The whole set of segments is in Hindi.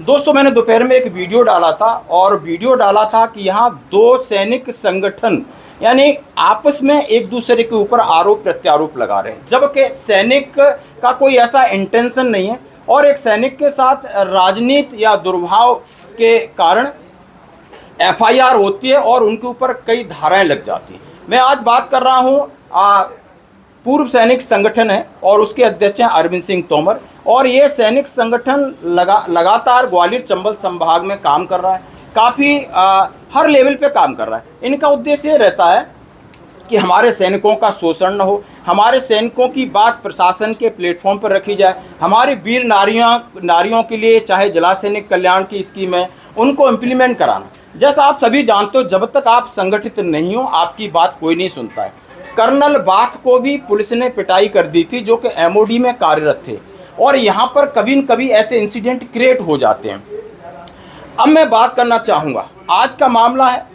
दोस्तों, मैंने दोपहर में एक वीडियो डाला था और वीडियो डाला था कि यहाँ दो सैनिक संगठन यानी आपस में एक दूसरे के ऊपर आरोप प्रत्यारोप लगा रहे हैं, जबकि सैनिक का कोई ऐसा इंटेंशन नहीं है और एक सैनिक के साथ राजनीति या दुर्भाव के कारण एफआईआर होती है और उनके ऊपर कई धाराएं लग जाती हैं। मैं आज बात कर रहा हूँ पूर्व सैनिक संगठन है और उसके अध्यक्ष हैं अरविंद सिंह तोमर, और ये सैनिक संगठन लगातार ग्वालियर चंबल संभाग में काम कर रहा है, काफ़ी हर लेवल पे काम कर रहा है। इनका उद्देश्य ये रहता है कि हमारे सैनिकों का शोषण न हो, हमारे सैनिकों की बात प्रशासन के प्लेटफॉर्म पर रखी जाए, हमारी वीर नारियों के लिए चाहे जिला सैनिक कल्याण की स्कीम है उनको इम्प्लीमेंट कराना। जैसा आप सभी जानते हो, जब तक आप संगठित नहीं हो आपकी बात कोई नहीं सुनता है। कर्नल बाथ को भी पुलिस ने पिटाई कर दी थी जो कि एमओडी में कार्यरत थे, और यहाँ पर कभी न कभी ऐसे इंसिडेंट क्रिएट हो जाते हैं। अब मैं बात करना चाहूँगा, आज का मामला है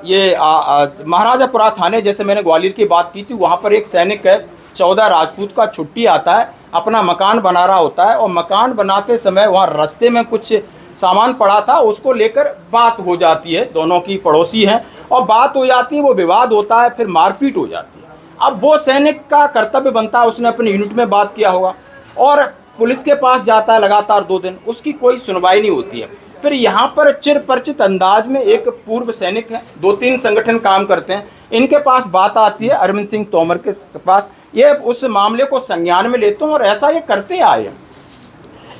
ये महाराजापुरा थाने, जैसे मैंने ग्वालियर की बात की थी, वहाँ पर एक सैनिक है 14 राजपूत का, छुट्टी आता है, अपना मकान बना रहा होता है और मकान बनाते समय वहाँ रास्ते में कुछ सामान पड़ा था, उसको लेकर बात हो जाती है, दोनों की पड़ोसी हैं और बात हो जाती है, वो विवाद होता है, फिर मारपीट हो जाती है। अब वो सैनिक का कर्तव्य बनता है, उसने अपनी यूनिट में बात किया होगा और पुलिस के पास जाता है लगातार 2 दिन, उसकी कोई सुनवाई नहीं होती है। फिर यहाँ पर चिरपरिचित अंदाज में एक पूर्व सैनिक है, 2-3 संगठन काम करते हैं, इनके पास बात आती है अरविंद सिंह तोमर के पास, ये उस मामले को संज्ञान में लेते हैं और ऐसा ये करते आए हैं।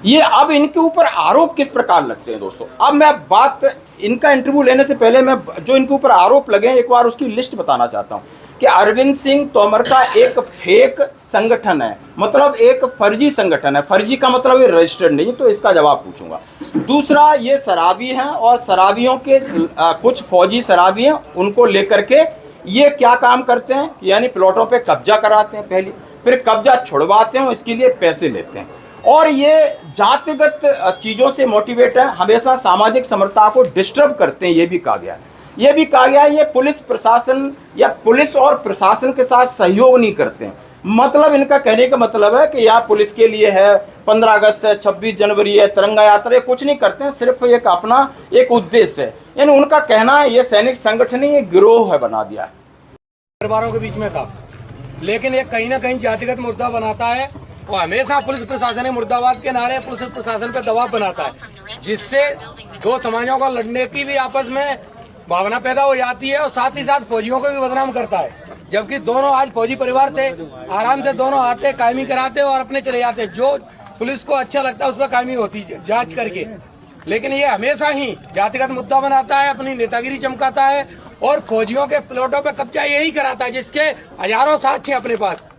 ये अब इनके ऊपर आरोप किस प्रकार लगते हैं दोस्तों, अब मैं बात इनका इंटरव्यू लेने से पहले मैं जो इनके ऊपर आरोप लगे एक बार उसकी लिस्ट बताना चाहता हूँ कि अरविंद सिंह तोमर का एक फेक संगठन है, मतलब एक फर्जी संगठन है। फर्जी का मतलब ये रजिस्टर्ड नहीं, तो इसका जवाब पूछूंगा। दूसरा, ये शराबी हैं और शराबियों के कुछ फौजी शराबी हैं, उनको लेकर के ये क्या काम करते हैं, यानी प्लॉटों पे कब्जा कराते हैं पहले, फिर कब्जा छुड़वाते हैं, इसके लिए पैसे लेते हैं और ये जातिगत चीज़ों से मोटिवेट है, हमेशा सामाजिक समरसता को डिस्टर्ब करते हैं। ये भी कहा गया है, ये भी कहा गया है ये पुलिस प्रशासन या पुलिस और प्रशासन के साथ सहयोग नहीं करते हैं। मतलब इनका कहने का मतलब है कि यह पुलिस के लिए है, 15 अगस्त है, 26 जनवरी है, तिरंगा यात्रा है, कुछ नहीं करते हैं, सिर्फ एक अपना एक उद्देश्य है। यानी उनका कहना है ये सैनिक संगठन ही गिरोह है बना दिया है परिवारों के बीच में था, लेकिन ये कहीं ना कहीं जातिगत मुद्दा बनाता है और हमेशा पुलिस प्रशासन मुर्दाबाद के नारे पुलिस प्रशासन पर दबाव बनाता है, जिससे दो समाजों का लड़ने की भी आपस में भावना पैदा हो जाती है और साथ ही साथ फौजियों को भी बदनाम करता है। जबकि दोनों आज फौजी परिवार थे, आराम से दोनों आते, कायमी कराते और अपने चले जाते, जो पुलिस को अच्छा लगता है उस पर कायमी होती जांच करके। लेकिन ये हमेशा ही जातिगत मुद्दा बनाता है, अपनी नेतागिरी चमकाता है और फौजियों के प्लॉटों पे कब्जा यही कराता है, जिसके हजारों साथी अपने पास,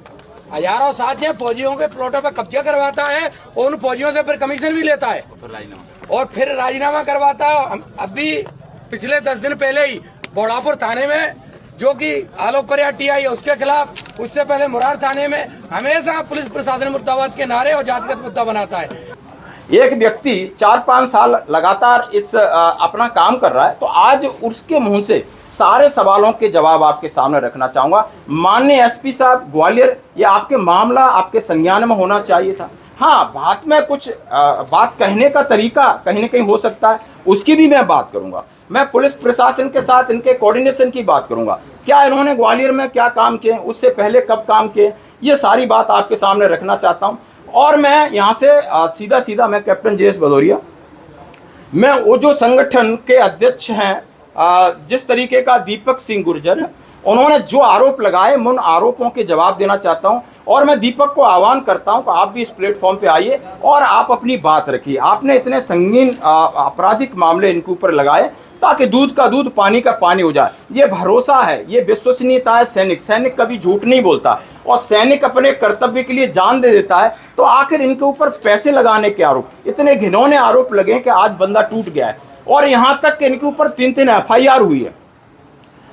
हजारों साथी है, फौजियों के प्लॉटों पे कब्जा करवाता है और उन फौजियों से फिर कमीशन भी लेता है और फिर राजीनामा करवाता है। अभी पिछले 10 दिन पहले ही बोड़ापुर थाने में, जो कि आलोक परिया टीआई है, उसके खिलाफ, उससे पहले मुरार थाने में हमेशा पुलिस प्रशासन मुर्दाबाद के नारे और जातिगत मुद्दा बनाता है। एक व्यक्ति 4-5 साल लगातार इस अपना काम कर रहा है, तो आज उसके मुंह से सारे सवालों के जवाब आपके सामने रखना चाहूंगा। माननीय एसपी साहब ग्वालियर, ये आपके मामला आपके संज्ञान में होना चाहिए था। हाँ, बात में कुछ बात कहने का तरीका कहीं ना कहीं हो सकता है, उसकी भी मैं बात करूंगा। मैं पुलिस प्रशासन के साथ इनके कोऑर्डिनेशन की बात करूंगा, क्या इन्होंने ग्वालियर में क्या काम किए, उससे पहले कब काम किए, ये सारी बात आपके सामने रखना चाहता हूं। और मैं यहाँ से सीधा मैं कैप्टन जेएस भदौरिया, मैं वो जो संगठन के अध्यक्ष हैं, जिस तरीके का दीपक सिंह गुर्जर है, उन्होंने जो आरोप लगाए मैं उन आरोपों के जवाब देना चाहता हूं और मैं दीपक को आह्वान करता हूं कि आप भी इस प्लेटफॉर्म पे आइए और आप अपनी बात रखिए। आपने इतने संगीन आपराधिक मामले इनके ऊपर लगाए ताकि दूध का दूध पानी का पानी हो जाए। ये भरोसा है, ये विश्वसनीयता है। सैनिक कभी झूठ नहीं बोलता और सैनिक अपने कर्तव्य के लिए जान दे देता है। तो आखिर इनके ऊपर पैसे लगाने के आरोप, इतने घिनौने आरोप लगे कि आज बंदा टूट गया है और यहाँ तक कि इनके ऊपर 3-3 एफआईआर हुई है।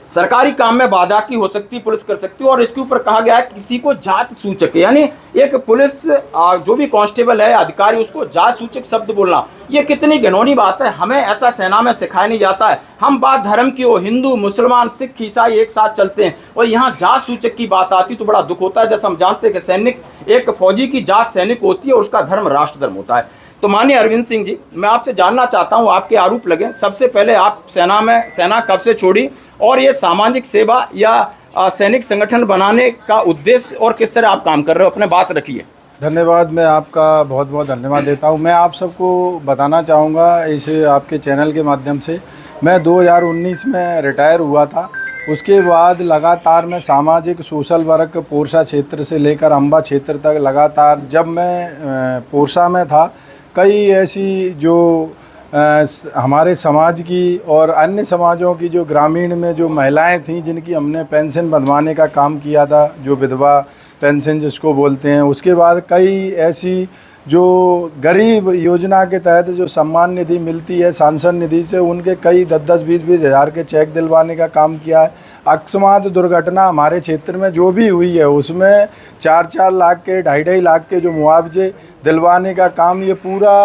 सरकारी काम में बाधा की हो सकती, पुलिस कर सकती है। और इसके ऊपर कहा गया है किसी को जात सूचक, यानी एक पुलिस जो भी कांस्टेबल है अधिकारी, उसको जात सूचक शब्द बोलना, ये कितनी घिनौनी बात है। हमें ऐसा सेना में सिखाया नहीं जाता है। हम बात धर्म की हो, हिंदू मुसलमान सिख ईसाई एक साथ चलते हैं और यहाँ जात सूचक की बात आती तो बड़ा दुख होता है। जैसे हम जानते हैं कि सैनिक, एक फौजी की जात सैनिक होती है और उसका धर्म राष्ट्र धर्म होता है। तो माननीय अरविंद सिंह जी, मैं आपसे जानना चाहता हूं, आपके आरोप लगे, सबसे पहले आप सेना कब से छोड़ी और ये सामाजिक सेवा या सैनिक संगठन बनाने का उद्देश्य और किस तरह आप काम कर रहे हो, अपने बात रखिए। धन्यवाद, मैं आपका बहुत बहुत धन्यवाद देता हूं। मैं आप सबको बताना चाहूँगा इस आपके चैनल के माध्यम से, मैं 2019 में रिटायर हुआ था। उसके बाद लगातार मैं सामाजिक सोशल वर्क पोरसा क्षेत्र से लेकर अम्बा क्षेत्र तक लगातार, जब मैं पोरसा में था, कई ऐसी जो हमारे समाज की और अन्य समाजों की जो ग्रामीण में जो महिलाएं थीं जिनकी हमने पेंशन बनवाने का काम किया था, जो विधवा पेंशन जिसको बोलते हैं। उसके बाद कई ऐसी जो गरीब योजना के तहत जो सम्मान निधि मिलती है सांसद निधि से, उनके कई 10-20 हज़ार के चेक दिलवाने का काम किया है। अकस्मात दुर्घटना हमारे क्षेत्र में जो भी हुई है उसमें 4-4 लाख के 2.5 लाख के जो मुआवजे दिलवाने का काम ये पूरा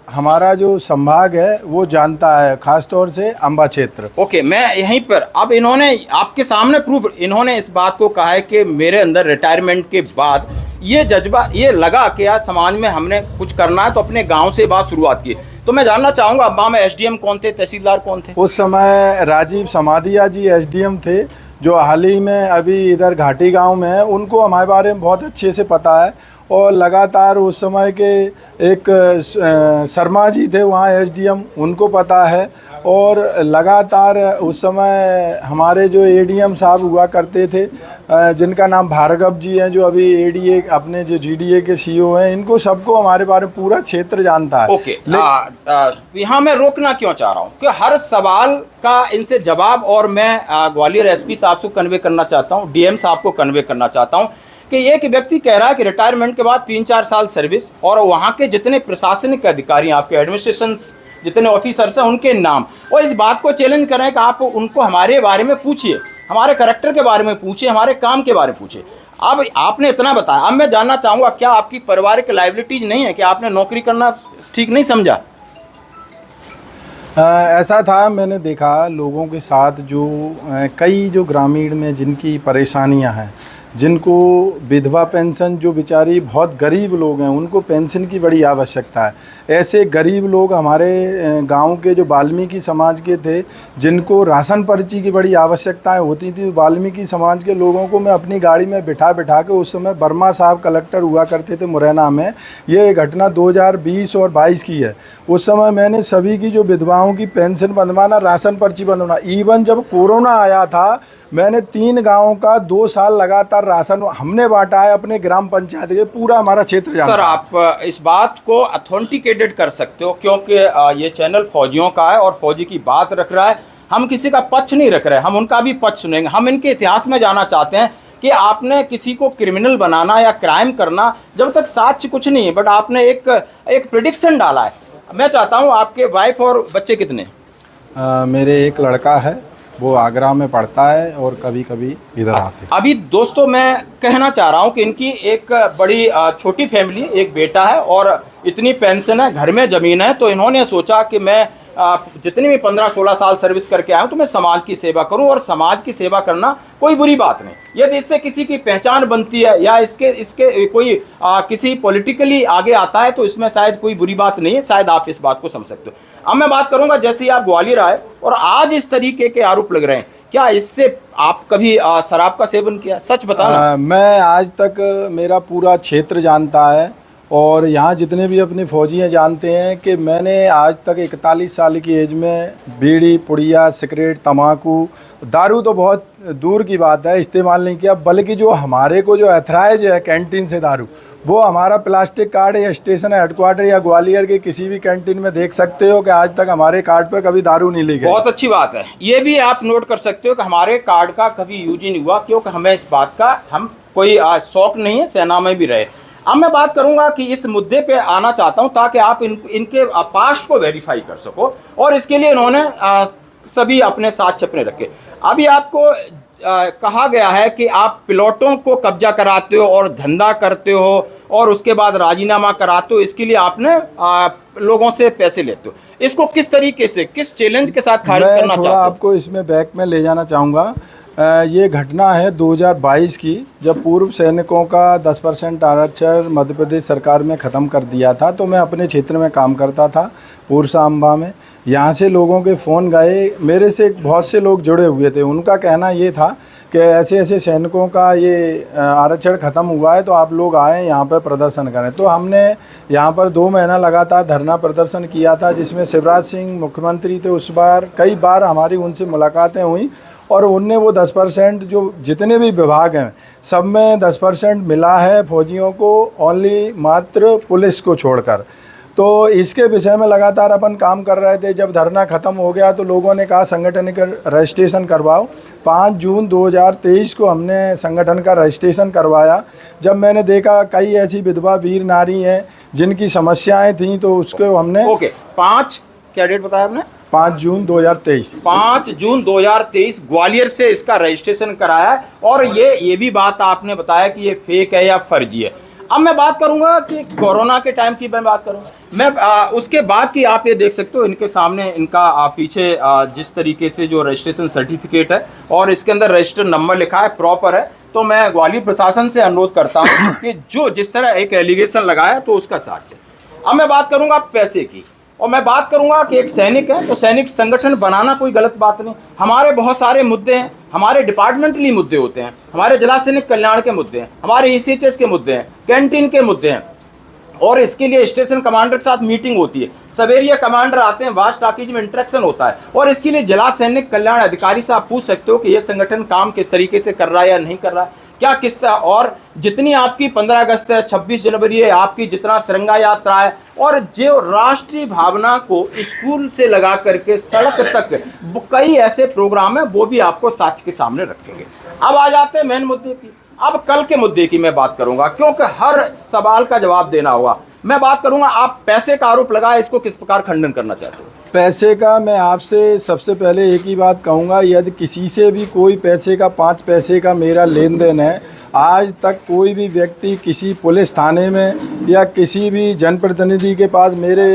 हमारा जो संभाग है वो जानता है, खासतौर से अम्बा क्षेत्र। ओके, मैं यहीं पर, अब इन्होंने आपके सामने प्रूफ, इन्होंने इस बात को कहा है कि मेरे अंदर रिटायरमेंट के बाद ये जज्बा ये लगा कि यार समाज में हमने कुछ करना है, तो अपने गांव से बात शुरुआत की। तो मैं जानना चाहूँगा, अम्बा में एसडीएम कौन थे, तहसीलदार कौन थे? उस समय राजीव समाधिया जी एसडीएम थे, जो हाल ही में अभी इधर घाटी गांव में है। उनको हमारे बारे में बहुत अच्छे से पता है और लगातार उस समय के एक शर्मा जी थे वहाँ एसडीएम, उनको पता है। और लगातार उस समय हमारे जो एडीएम साहब हुआ करते थे, जिनका नाम भार्गव जी हैं, जो अभी एडीए अपने जो जीडीए के सीईओ हैं, इनको सबको हमारे बारे में पूरा क्षेत्र जानता है। ओके, यहाँ मैं रोकना क्यों चाह रहा हूँ कि हर सवाल का इनसे जवाब, और मैं ग्वालियर एसपी साहब को कन्वे करना चाहता हूँ, डीएम साहब को कन्वे करना चाहता हूँ कि एक व्यक्ति कह रहा है कि रिटायरमेंट के बाद 3-4 साल सर्विस, और वहाँ के जितने प्रशासनिक अधिकारी, आपके एडमिनिस्ट्रेशन जितने ऑफिसर्स हैं उनके नाम, और इस बात को चैलेंज कर रहे हैं कि आप उनको हमारे बारे में पूछिए, हमारे करैक्टर के बारे में पूछिए, हमारे काम के बारे में पूछिए। अब आपने इतना बताया, अब मैं जानना चाहूँगा, क्या आपकी पारिवारिक लायबिलिटीज नहीं है कि आपने नौकरी करना ठीक नहीं समझा? ऐसा था, मैंने देखा लोगों के साथ जो कई जो ग्रामीण में जिनकी परेशानियां हैं, जिनको विधवा पेंशन, जो बेचारी बहुत गरीब लोग हैं उनको पेंशन की बड़ी आवश्यकता है। ऐसे गरीब लोग हमारे गांव के जो वाल्मीकि समाज के थे, जिनको राशन पर्ची की बड़ी आवश्यकताएं होती थी, वाल्मीकि समाज के लोगों को मैं अपनी गाड़ी में बिठा के, उस समय वर्मा साहब कलेक्टर हुआ करते थे मुरैना में, ये घटना 2020 और 22 की है। उस समय मैंने सभी की जो विधवाओं की पेंशन बनवाना, राशन पर्ची बनवाना, इवन जब कोरोना आया था मैंने 3 गाँवों का 2 साल लगातार राशन हमने बांटा है अपने ग्राम पंचायत के, पूरा हमारा क्षेत्र जानता है। सर, आप इस बात को अथेंटिकेटेड कर सकते हो, क्योंकि ये चैनल फौजियों का है और फौजी की बात रख रहा है। हम किसी का पक्ष नहीं रख रहे, हम उनका भी पक्ष सुनेंगे। हम इनके इतिहास में जाना चाहते हैं कि आपने किसी को क्रिमिनल बनाना या क्राइम करना, जब तक साक्ष्य कुछ नहीं है, बट आपने एक प्रेडिक्शन डाला है। मैं चाहता हूँ, आपके वाइफ और बच्चे कितने? मेरे एक लड़का है, वो आगरा में पढ़ता है और कभी कभी इधर आते हैं। अभी दोस्तों मैं कहना चाह रहा हूँ कि इनकी एक बड़ी छोटी फैमिली, एक बेटा है और इतनी पेंशन है, घर में ज़मीन है, तो इन्होंने सोचा कि मैं जितनी भी 15-16 साल सर्विस करके आया हूँ तो मैं समाज की सेवा करूँ, और समाज की सेवा करना कोई बुरी बात नहीं। यदि इससे किसी की पहचान बनती है या इसके कोई किसी पॉलिटिकली आगे आता है तो इसमें शायद कोई बुरी बात नहीं है, शायद आप इस बात को समझ सकते हो। अब मैं बात करूंगा, जैसे आप ग्वालियर आए और आज इस तरीके के आरोप लग रहे हैं, क्या इससे आप कभी शराब का सेवन किया? सच बताना। मैं आज तक, मेरा पूरा क्षेत्र जानता है और यहाँ जितने भी अपने फौजी हैं जानते हैं कि मैंने आज तक 41 साल की एज में बीड़ी, पुड़िया, सिगरेट, तम्बाकू, दारू तो बहुत दूर की बात है इस्तेमाल नहीं किया, बल्कि जो हमारे को जो एथराइज है कैंटीन से दारू, वो हमारा प्लास्टिक कार्ड या स्टेशन हेडक्वार्टर या ग्वालियर के किसी भी कैंटीन में देख सकते हो कि आज तक हमारे कार्ड पे कभी दारू नहीं ली गई। बहुत अच्छी बात है, ये भी आप नोट कर सकते हो कि हमारे कार्ड का कभी यूज ही नहीं हुआ, क्योंकि हमें इस बात का हम कोई शौक नहीं है, सेना में भी रहे। अब मैं बात करूंगा कि इस मुद्दे पे आना चाहता हूं ताकि आप इनके पास्ट को वेरीफाई कर सको, और इसके लिए इन्होंने सभी अपने साथ अपने रखे। अभी आपको कहा गया है कि आप प्लॉटों को कब्जा कराते हो और धंधा करते हो और उसके बाद राजीनामा कराते हो, इसके लिए आपने लोगों से पैसे लेते हो। इसको किस तरीके से, किस चैलेंज के साथ खारिज करना चाहते हो? आपको इसमें बैक में ले जाना चाहूँगा। ये घटना है 2022 की, जब पूर्व सैनिकों का 10% आरक्षण मध्य प्रदेश सरकार में ख़त्म कर दिया था। तो मैं अपने क्षेत्र में काम करता था पूर्सा अम्बा में। यहाँ से लोगों के फ़ोन गए, मेरे से बहुत से लोग जुड़े हुए थे। उनका कहना ये था कि ऐसे ऐसे सैनिकों का ये आरक्षण ख़त्म हुआ है, तो आप लोग आएँ यहाँ पर प्रदर्शन करें। तो हमने यहाँ पर 2 महीना लगातार धरना प्रदर्शन किया था, जिसमें शिवराज सिंह मुख्यमंत्री थे उस बार। कई बार हमारी उनसे मुलाकातें हुई और उनने वो 10% जो जितने भी विभाग हैं सब में 10% मिला है फौजियों को, ओनली मात्र पुलिस को छोड़कर। तो इसके विषय में लगातार अपन काम कर रहे थे। जब धरना ख़त्म हो गया तो लोगों ने कहा संगठन का रजिस्ट्रेशन करवाओ। 5 जून 2023 को हमने संगठन का रजिस्ट्रेशन करवाया। जब मैंने देखा कई ऐसी विधवा वीर नारी हैं जिनकी समस्याएं थीं, तो उसको हमने 5 क्या डेट बताया आपने? 5 जून 2023। 5 जून 2023 ग्वालियर से इसका रजिस्ट्रेशन कराया है। और ये भी बात आपने बताया कि ये फेक है या फर्जी है। अब मैं बात करूंगा कि कोरोना के टाइम की मैं बात करूंगा। मैं उसके बाद की आप ये देख सकते हो इनके सामने इनका पीछे जिस तरीके से जो रजिस्ट्रेशन सर्टिफिकेट है और इसके अंदर रजिस्टर नंबर लिखा है प्रॉपर है। तो मैं ग्वालियर प्रशासन से अनुरोध करता हूँ कि जो जिस तरह एक एलिगेशन लगाया तो उसका साक्ष्य। अब मैं बात करूंगा पैसे की, और मैं बात करूंगा कि एक सैनिक है तो सैनिक संगठन बनाना कोई गलत बात नहीं। हमारे बहुत सारे मुद्दे हैं, हमारे डिपार्टमेंटली मुद्दे होते हैं, हमारे जिला सैनिक कल्याण के मुद्दे हैं, हमारे ECHS के मुद्दे हैं, कैंटीन के मुद्दे हैं। और इसके लिए स्टेशन कमांडर के साथ मीटिंग होती है, सवेरिया कमांडर आते हैं, वास्ट टाकीज में इंटरेक्शन होता है। और इसके लिए जिला सैनिक कल्याण अधिकारी से आप पूछ सकते हो कि यह संगठन काम किस तरीके से कर रहा है या नहीं कर रहा है, क्या किस तरह। और जितनी आपकी 15 अगस्त है, 26 जनवरी है, आपकी जितना तिरंगा यात्रा है, और जो राष्ट्रीय भावना को स्कूल से लगा करके सड़क तक कई ऐसे प्रोग्राम है, वो भी आपको साक्ष्य के सामने रखेंगे। अब आ जाते हैं मेन मुद्दे की। अब कल के मुद्दे की मैं बात करूंगा, क्योंकि हर सवाल का जवाब देना होगा। मैं बात करूंगा, आप पैसे का आरोप लगाया, इसको किस प्रकार खंडन करना चाहते हो? पैसे का मैं आपसे सबसे पहले एक ही बात कहूँगा, यदि किसी से भी कोई पैसे का 5 पैसे का मेरा लेन देन है, आज तक कोई भी व्यक्ति किसी पुलिस थाने में या किसी भी जनप्रतिनिधि के पास मेरे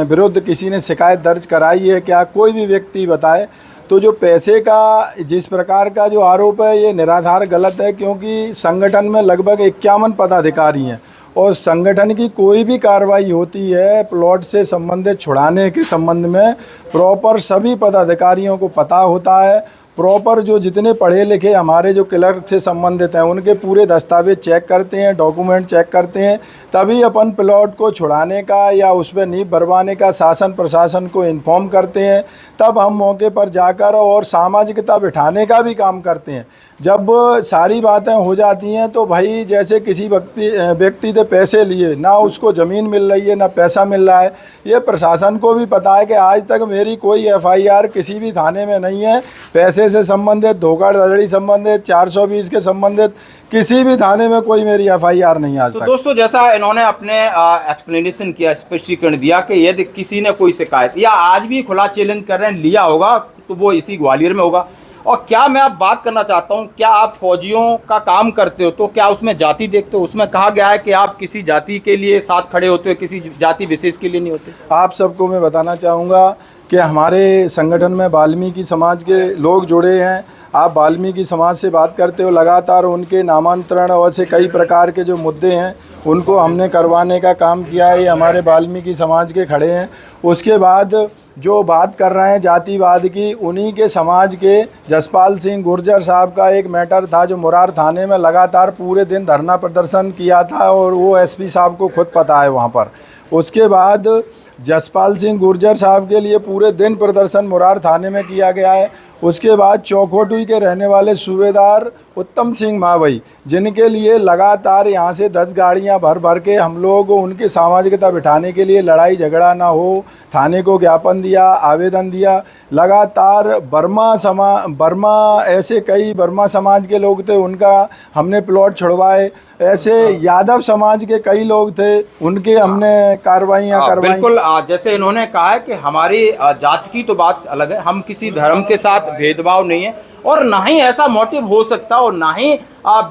विरुद्ध किसी ने शिकायत दर्ज कराई है क्या? कोई भी व्यक्ति बताए। तो जो पैसे का जिस प्रकार का जो आरोप है ये निराधार गलत है, क्योंकि संगठन में लगभग 51 पदाधिकारी हैं और संगठन की कोई भी कार्रवाई होती है प्लॉट से संबंधित छुड़ाने के संबंध में प्रॉपर सभी पदाधिकारियों को पता होता है। प्रॉपर जो जितने पढ़े लिखे हमारे जो क्लर्क से संबंधित हैं उनके पूरे दस्तावेज चेक करते हैं, डॉक्यूमेंट चेक करते हैं, तभी अपन प्लॉट को छुड़ाने का या उस पर नींव भरवाने का शासन प्रशासन को इन्फॉर्म करते हैं। तब हम मौके पर जाकर और सामाजिकता बिठाने का भी काम करते हैं। जब सारी बातें हो जाती हैं तो भाई जैसे किसी व्यक्ति से पैसे लिए, ना उसको ज़मीन मिल रही है ना पैसा मिल रहा है। ये प्रशासन को भी पता है कि आज तक मेरी कोई FIR किसी भी थाने में नहीं है। पैसे से संबंधित, धोखाधड़ी संबंधित, 420 के संबंधित किसी भी थाने में कोई मेरी FIR नहीं आज तक। दोस्तों, जैसा इन्होंने अपने एक्सप्लेनेशन किया, स्पष्टीकरण दिया कि यदि किसी ने कोई शिकायत या आज भी खुला चैलेंज कर रहे हैं लिया होगा तो वो इसी ग्वालियर में होगा। और क्या मैं अब बात करना चाहता हूं, क्या आप फौजियों का काम करते हो तो क्या उसमें जाति देखते हो? उसमें कहा गया है कि आप किसी जाति के लिए साथ खड़े होते हो, किसी जाति विशेष के लिए नहीं होते। आप सबको मैं बताना चाहूँगा कि हमारे संगठन में वाल्मीकि समाज के लोग जुड़े हैं। आप वाल्मीकि समाज से बात करते हो, लगातार उनके नामांतरण और ऐसे कई प्रकार के जो मुद्दे हैं उनको हमने करवाने का काम किया है। ये हमारे वाल्मीकि समाज के खड़े हैं। उसके बाद जो बात कर रहे हैं जातिवाद की, उन्हीं के समाज के जसपाल सिंह गुर्जर साहब का एक मैटर था जो मुरार थाने में लगातार पूरे दिन धरना प्रदर्शन किया था और वो SP साहब को खुद पता है वहाँ पर। उसके बाद जसपाल सिंह गुर्जर साहब के लिए पूरे दिन प्रदर्शन मुरार थाने में किया गया है। उसके बाद चौखोटुई के रहने वाले सूबेदार उत्तम सिंह मावई, जिनके लिए लगातार यहाँ से 10 गाड़ियाँ भर भर के हम लोग उनकी सामाजिकता बिठाने के लिए लड़ाई झगड़ा ना हो थाने को ज्ञापन दिया, आवेदन दिया। लगातार बर्मा ऐसे कई बर्मा समाज के लोग थे, उनका हमने प्लॉट छुड़वाए। ऐसे यादव समाज के कई लोग थे, उनके हमने कार्रवाइयाँ करवाई। बिल्कुल, जैसे इन्होंने कहा है कि हमारी जाति की तो बात अलग है, हम किसी धर्म के साथ भेदभाव नहीं है और ना ही ऐसा मोटिव हो सकता और ना ही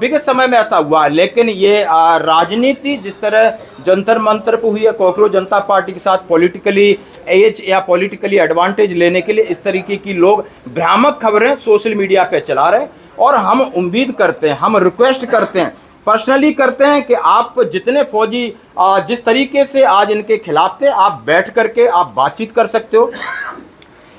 विगत समय में ऐसा हुआ। लेकिन ये राजनीति जिस तरह जंतर मंतर पर हुई है कोकरोच जनता पार्टी के साथ पॉलिटिकली एज या पॉलिटिकली एडवांटेज लेने के लिए इस तरीके की लोग भ्रामक खबरें सोशल मीडिया पे चला रहे हैं। और हम उम्मीद करते हैं, हम रिक्वेस्ट करते हैं, पर्सनली करते हैं कि आप जितने फौजी जिस तरीके से आज इनके खिलाफ थे, आप बैठ करके आप बातचीत कर सकते हो।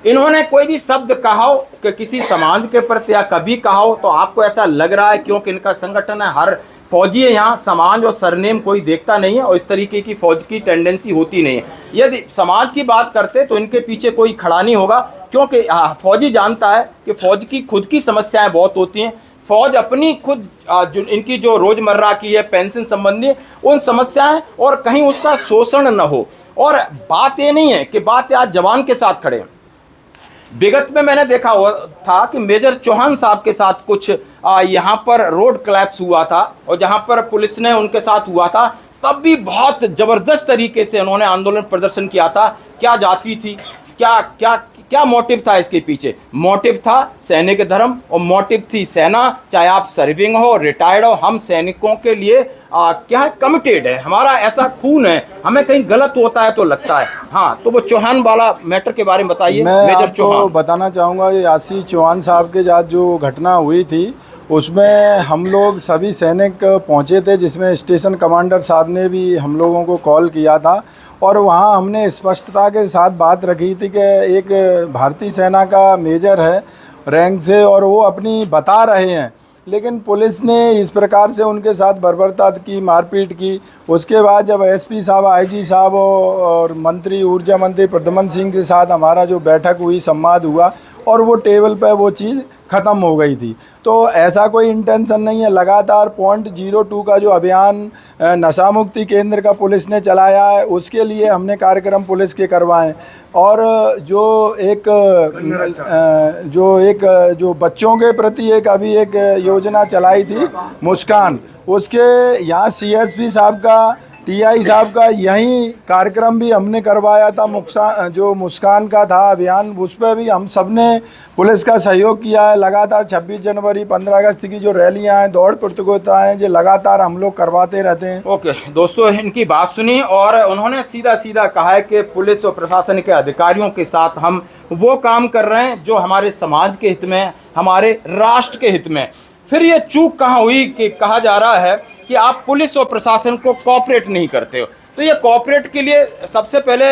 इन्होंने कोई भी शब्द कहा हो कि किसी समाज के प्रति या कभी कहा हो तो आपको ऐसा लग रहा है क्योंकि इनका संगठन है, हर फौजी है यहाँ, समाज और सरनेम कोई देखता नहीं है और इस तरीके की फौज की टेंडेंसी होती नहीं है। यदि समाज की बात करते तो इनके पीछे कोई खड़ा नहीं होगा, क्योंकि फौजी जानता है कि फौज की खुद की समस्याएं बहुत होती हैं। फौज अपनी खुद जो इनकी जो रोजमर्रा की है पेंशन संबंधी उन समस्याएं और कहीं उसका शोषण न हो। और बात ये नहीं है कि बात आज जवान के साथ खड़े हैं। विगत में मैंने देखा हुआ था कि मेजर चौहान साहब के साथ कुछ यहाँ पर रोड क्लैप्स हुआ था और जहाँ पर पुलिस ने उनके साथ हुआ था, तब भी बहुत जबरदस्त तरीके से उन्होंने आंदोलन प्रदर्शन किया था। क्या जाति थी, क्या क्या क्या मोटिव था इसके पीछे? मोटिव था सैनिक धर्म और मोटिव थी सेना। चाहे आप सर्विंग हो, रिटायर्ड हो, हम सैनिकों के लिए क्या है, कमिटेड है, हमारा ऐसा खून है। हमें कहीं गलत होता है तो लगता है। हाँ, तो वो चौहान वाला मैटर के बारे में बताइए। मैं आपको बताना चाहूँगा, ये आशीष चौहान साहब के साथ जो घटना हुई थी उसमें हम लोग सभी सैनिक पहुँचे थे, जिसमें स्टेशन कमांडर साहब ने भी हम लोगों को कॉल किया था और वहाँ हमने स्पष्टता के साथ बात रखी थी कि एक भारतीय सेना का मेजर है रैंक से और वो अपनी बता रहे हैं, लेकिन पुलिस ने इस प्रकार से उनके साथ बर्बरता की, मारपीट की। उसके बाद जब एसपी साहब, आईजी साहब और मंत्री, ऊर्जा मंत्री प्रद्युम्न सिंह के साथ हमारा जो बैठक हुई, संवाद हुआ और वो टेबल पे वो चीज़ ख़त्म हो गई थी। तो ऐसा कोई इंटेंशन नहीं है। लगातार .02 का जो अभियान नशा मुक्ति केंद्र का पुलिस ने चलाया है, उसके लिए हमने कार्यक्रम पुलिस के करवाएं। और जो बच्चों के प्रति एक अभी एक योजना चलाई थी मुस्कान, उसके यहाँ CSP साहब का, TI साहब का यही कार्यक्रम भी हमने करवाया था। जो मुस्कान का था अभियान, उस पर भी हम सब ने पुलिस का सहयोग किया है। लगातार 26 जनवरी, 15 अगस्त की जो रैलियां हैं, दौड़ प्रतियोगिताएं, जो लगातार हम लोग करवाते रहते हैं। ओके दोस्तों, इनकी बात सुनी और उन्होंने सीधा सीधा कहा है कि पुलिस और प्रशासन के अधिकारियों के साथ हम वो काम कर रहे हैं जो हमारे समाज के हित में, हमारे राष्ट्र के हित में। फिर ये चूक कहाँ हुई कि कहा जा रहा है कि आप पुलिस और प्रशासन को कोऑपरेट नहीं करते हो। तो ये कोऑपरेट के लिए सबसे पहले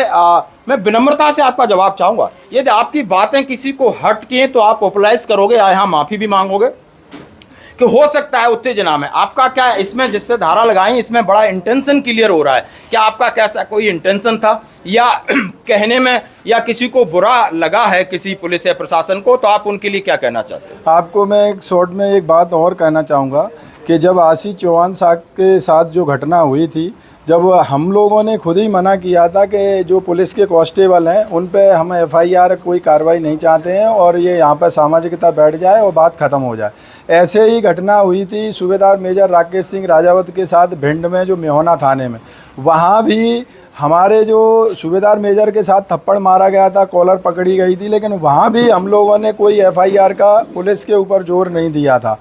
मैं विनम्रता से आपका जवाब चाहूँगा। यदि आपकी बातें किसी को हट की हैं तो आप अपोलाइज करोगे या यहाँ माफ़ी भी मांगोगे कि हो सकता है उत्तेजना में आपका क्या इसमें जिससे धारा लगाई, इसमें बड़ा इंटेंशन क्लियर हो रहा है। क्या आपका कैसा कोई इंटेंशन था या कहने में या किसी को बुरा लगा है किसी पुलिस या प्रशासन को, तो आप उनके लिए क्या कहना चाहते हैं? आपको मैं एक शॉर्ट में एक बात और कहना चाहूँगा कि जब आशीष चौहान साहब के साथ जो घटना हुई थी, जब हम लोगों ने खुद ही मना किया था कि जो पुलिस के कांस्टेबल हैं उन पे हम FIR कोई कार्रवाई नहीं चाहते हैं और ये यहाँ पर सामाजिकता बैठ जाए और बात ख़त्म हो जाए। ऐसे ही घटना हुई थी सूबेदार मेजर राकेश सिंह राजावत के साथ भिंड में, जो मेहोना थाने में। वहाँ भी हमारे जो सूबेदार मेजर के साथ थप्पड़ मारा गया था, कॉलर पकड़ी गई थी, लेकिन वहाँ भी हम लोगों ने कोई FIR का पुलिस के ऊपर जोर नहीं दिया था।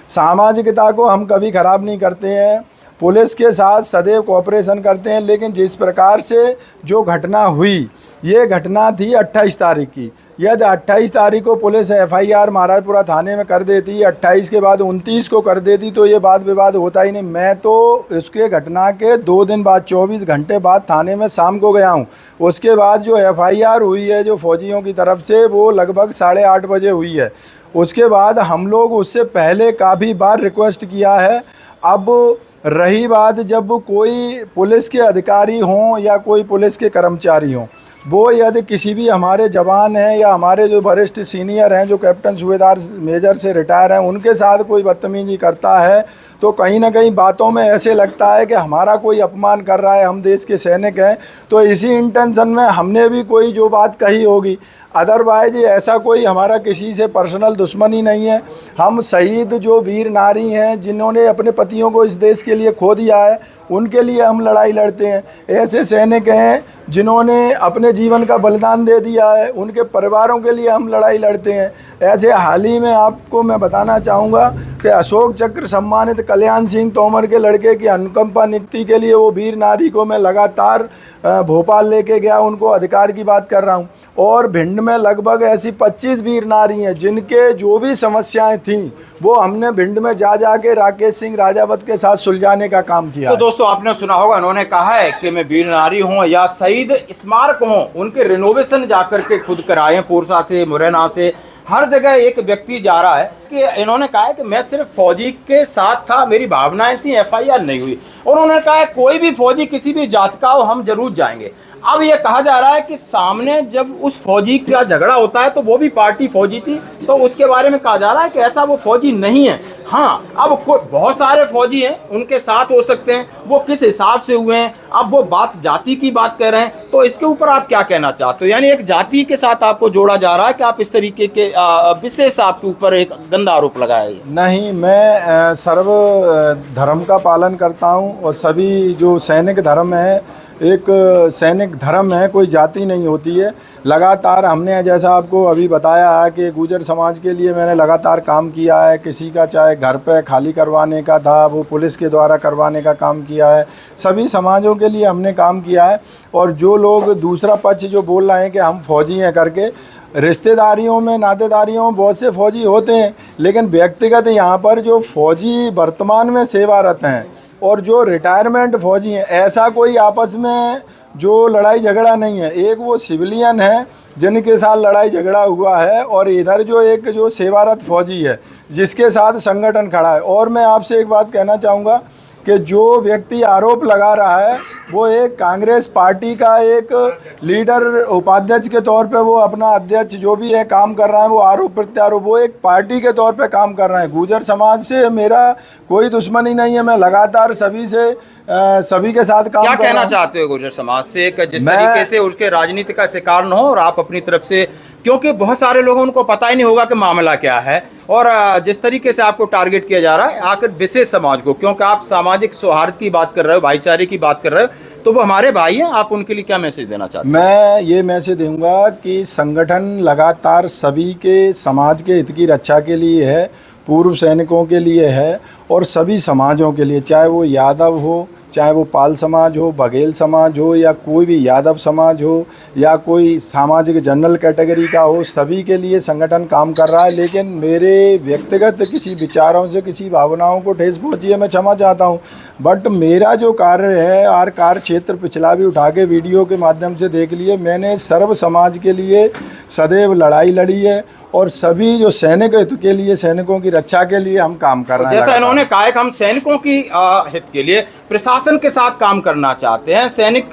सामाजिकता को हम कभी ख़राब नहीं करते हैं, पुलिस के साथ सदैव कोऑपरेशन करते हैं। लेकिन जिस प्रकार से जो घटना हुई, ये घटना थी 28 तारीख की। यदि 28 तारीख को पुलिस FIR महाराजपुरा थाने में कर देती, 28 के बाद 29 को कर देती, तो ये वाद विवाद होता ही नहीं। मैं तो इसके घटना के 2 दिन बाद, 24 घंटे बाद थाने में शाम को गया हूँ। उसके बाद जो FIR हुई है जो फौजियों की तरफ से, वो लगभग 8:30 बजे हुई है। उसके बाद हम लोग उससे पहले काफ़ी बार रिक्वेस्ट किया है। अब रही बात, जब कोई पुलिस के अधिकारी हों या कोई पुलिस के कर्मचारी हों, वो यदि किसी भी हमारे जवान हैं या हमारे जो वरिष्ठ सीनियर हैं, जो कैप्टन सूबेदार मेजर से रिटायर हैं, उनके साथ कोई बदतमीजी करता है, तो कहीं ना कहीं बातों में ऐसे लगता है कि हमारा कोई अपमान कर रहा है, हम देश के सैनिक हैं। तो इसी इंटेंशन में हमने भी कोई जो बात कही होगी। अदरवाइज ऐसा कोई हमारा किसी से पर्सनल दुश्मनी नहीं है। हम शहीद जो वीर नारी हैं, जिन्होंने अपने पतियों को इस देश के लिए खो दिया है, उनके लिए हम लड़ाई लड़ते हैं। ऐसे सैनिक हैं जिन्होंने अपने जीवन का बलिदान दे दिया है, उनके परिवारों के लिए हम लड़ाई लड़ते हैं। ऐसे हाल ही में आपको मैं बताना चाहूँगा कि अशोक चक्र सम्मानित कल्याण सिंह तोमर के लड़के की अनुकंपा नियुक्ति के लिए वो वीर नारी को मैं लगातार भोपाल लेके गया, उनको अधिकार की बात कर रहा हूँ। और भिंड में लगभग ऐसी 25 वीर नारी हैं जिनके जो भी समस्याएं थीं वो हमने भिंड में जा के राकेश सिंह राजावत के साथ सुलझाने का काम किया। तो दोस्तों आपने सुना होगा, उन्होंने कहा है कि मैं वीर नारी हूँ या शहीद स्मारक हूँ, उनके रिनोवेशन जाकर के खुद कराए, पूर्सा से, मुरैना से, हर जगह एक व्यक्ति जा रहा है कि इन्होंने कहा है कि मैं सिर्फ फौजी के साथ था, मेरी भावनाएं थी, एफआईआर नहीं हुई। और उन्होंने कहा है कोई भी फौजी किसी भी जात का हो हम जरूर जाएंगे। अब ये कहा जा रहा है कि सामने जब उस फौजी का झगड़ा होता है तो वो भी पार्टी फौजी थी, तो उसके बारे में कहा जा रहा है कि ऐसा वो फौजी नहीं है। हाँ, अब बहुत सारे फौजी हैं, उनके साथ हो सकते हैं, वो किस हिसाब से हुए हैं। अब वो बात जाति की बात कर रहे हैं, तो इसके ऊपर आप क्या कहना चाहते हो? यानी एक जाति के साथ आपको जोड़ा जा रहा है कि आप इस तरीके के विशेष आपके ऊपर एक गंदा आरोप लगाया है। नहीं, मैं सर्व धर्म का पालन करता हूँ और सभी जो सैनिक धर्म है, एक सैनिक धर्म है, कोई जाति नहीं होती है। लगातार हमने जैसा आपको अभी बताया है कि गुर्जर समाज के लिए मैंने लगातार काम किया है। किसी का चाहे घर पे खाली करवाने का था, वो पुलिस के द्वारा करवाने का काम किया है। सभी समाजों के लिए हमने काम किया है। और जो लोग दूसरा पक्ष जो बोल रहे हैं कि हम फौजी हैं करके, रिश्तेदारियों में, नातेदारियों में बहुत से फौजी होते हैं, लेकिन व्यक्तिगत यहाँ पर जो फौजी वर्तमान में सेवारत हैं और जो रिटायरमेंट फौजी हैं, ऐसा कोई आपस में जो लड़ाई झगड़ा नहीं है। एक वो सिविलियन है जिनके साथ लड़ाई झगड़ा हुआ है, और इधर जो एक जो सेवारत फौजी है जिसके साथ संगठन खड़ा है। और मैं आपसे एक बात कहना चाहूँगा कि जो व्यक्ति आरोप लगा रहा है वो एक कांग्रेस पार्टी का एक लीडर, उपाध्यक्ष के तौर पे वो अपना अध्यक्ष जो भी है काम कर रहा है, वो आरोप प्रत्यारोप, वो एक पार्टी के तौर पे काम कर रहा है। गुर्जर समाज से मेरा कोई दुश्मनी नहीं है, मैं लगातार सभी के साथ काम क्या कर कहना रहा हूं। चाहते हो गुर्जर समाज से कि जिस तरीके से उसके राजनीति का शिकार न हो और आप अपनी तरफ से, क्योंकि बहुत सारे लोगों उनको पता ही नहीं होगा कि मामला क्या है, और जिस तरीके से आपको टारगेट किया जा रहा है आखिर विशेष समाज को, क्योंकि आप सामाजिक सौहार्द की बात कर रहे हो, भाईचारे की बात कर रहे हो, तो वो हमारे भाई हैं, आप उनके लिए क्या मैसेज देना चाहते हैं? मैं ये मैसेज दूंगा कि संगठन लगातार सभी के समाज के हित की रक्षा के लिए है, पूर्व सैनिकों के लिए है और सभी समाजों के लिए, चाहे वो यादव हो, चाहे वो पाल समाज हो, बघेल समाज हो, या कोई भी यादव समाज हो, या कोई सामाजिक जनरल कैटेगरी का हो, सभी के लिए संगठन काम कर रहा है। लेकिन मेरे व्यक्तिगत किसी विचारों से किसी भावनाओं को ठेस पहुंची है, मैं क्षमा चाहता हूं। बट मेरा जो कार्य है, और कार्य क्षेत्र पिछला भी उठा के वीडियो के माध्यम से देख लिए, मैंने सर्व समाज के लिए सदैव लड़ाई लड़ी है और सभी जो सैनिक हित के लिए, सैनिकों की रक्षा के लिए हम काम कर रहे हैं। जैसा इन्होंने कहा है कि हम सैनिकों की हित के लिए प्रशासन के साथ काम करना चाहते हैं, सैनिक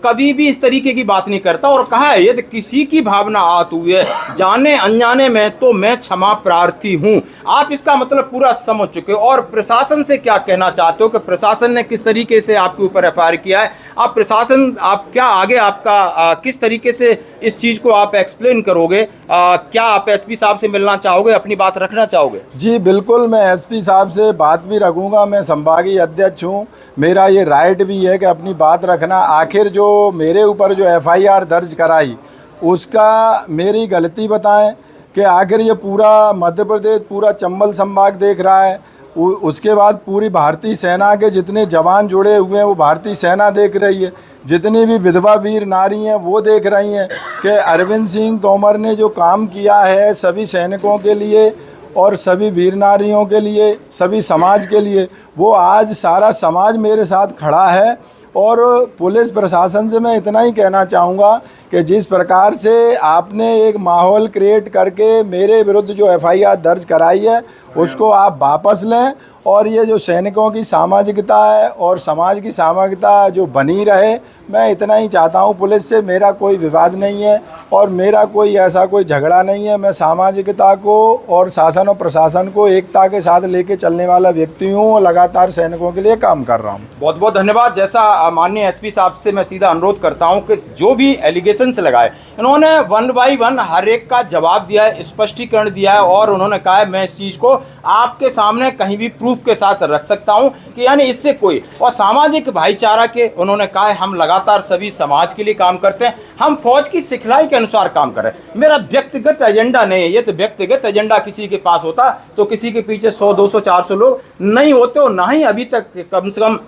कभी भी इस तरीके की बात नहीं करता, और कहा है यदि किसी की भावना आहत हुई है जाने अनजाने में तो मैं क्षमा प्रार्थी हूं। आप इसका मतलब पूरा समझ चुके हो। और प्रशासन से क्या कहना चाहते हो कि प्रशासन ने किस तरीके से आपके ऊपर एफआईआर किया है? आप प्रशासन, आप क्या आगे आपका किस तरीके से इस चीज को आप एक्सप्लेन करोगे? क्या आप एसपी साहब से मिलना चाहोगे, अपनी बात रखना चाहोगे? जी बिल्कुल, मैं एसपी साहब से बात भी रखूंगा। मैं संभागीय अध्यक्ष हूं, मेरा ये राइट भी है कि अपनी बात रखना। आखिर जो मेरे ऊपर जो एफआईआर दर्ज कराई उसका मेरी गलती बताएं कि आखिर ये पूरा मध्य प्रदेश, पूरा चंबल संभाग देख रहा है। उसके बाद पूरी भारतीय सेना के जितने जवान जुड़े हुए हैं वो भारतीय सेना देख रही है, जितनी भी विधवा वीर नारी हैं वो देख रही हैं कि अरविंद सिंह तोमर ने जो काम किया है सभी सैनिकों के लिए और सभी वीर नारियों के लिए, सभी समाज के लिए, वो आज सारा समाज मेरे साथ खड़ा है। और पुलिस प्रशासन से मैं इतना ही कहना चाहूँगा कि जिस प्रकार से आपने एक माहौल क्रिएट करके मेरे विरुद्ध जो एफआईआर दर्ज कराई है उसको आप वापस लें, और ये जो सैनिकों की सामाजिकता है और समाज की सामाजिकता जो बनी रहे, मैं इतना ही चाहता हूँ। पुलिस से मेरा कोई विवाद नहीं है और मेरा कोई ऐसा कोई झगड़ा नहीं है। मैं सामाजिकता को और शासन और प्रशासन को एकता के साथ लेके चलने वाला व्यक्ति हूँ और लगातार सैनिकों के लिए काम कर रहा हूँ। बहुत बहुत धन्यवाद। जैसा माननीय एसपी साहब से मैं सीधा अनुरोध करता हूँ कि जो भी एलिगेशन क्वेश्चंस लगाए, इन्होंने 1 बाय 1 हर एक का जवाब दिया है, स्पष्टीकरण दिया है, और उन्होंने कहा है मैं इस चीज़ को आपके सामने कहीं भी प्रूफ के साथ रख सकता हूं कि यानी इससे कोई, और सामाजिक भाईचारा के उन्होंने कहा है हम लगातार सभी समाज के लिए काम करते हैं, हम फौज की सिखलाई के अनुसार काम कर रहे हैं, मेरा व्यक्तिगत एजेंडा नहीं है। ये तो व्यक्तिगत एजेंडा किसी के पास होता तो किसी के पीछे 100 200 400 लोग नहीं होते, और ना ही अभी तक कम से कम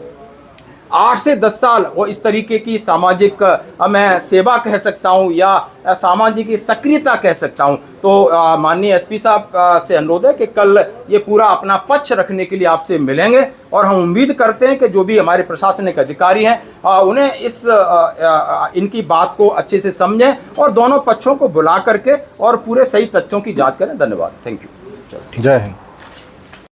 8 से 10 साल वो इस तरीके की सामाजिक मैं सेवा कह सकता हूं या सामाजिक सक्रियता कह सकता हूं। तो माननीय एसपी साहब से अनुरोध है कि कल ये पूरा अपना पक्ष रखने के लिए आपसे मिलेंगे, और हम उम्मीद करते हैं कि जो भी हमारे प्रशासनिक अधिकारी हैं उन्हें इनकी बात को अच्छे से समझें और दोनों पक्षों को बुला करके और पूरे सही तथ्यों की जांच करें। धन्यवाद, थैंक यू। जय हिंद।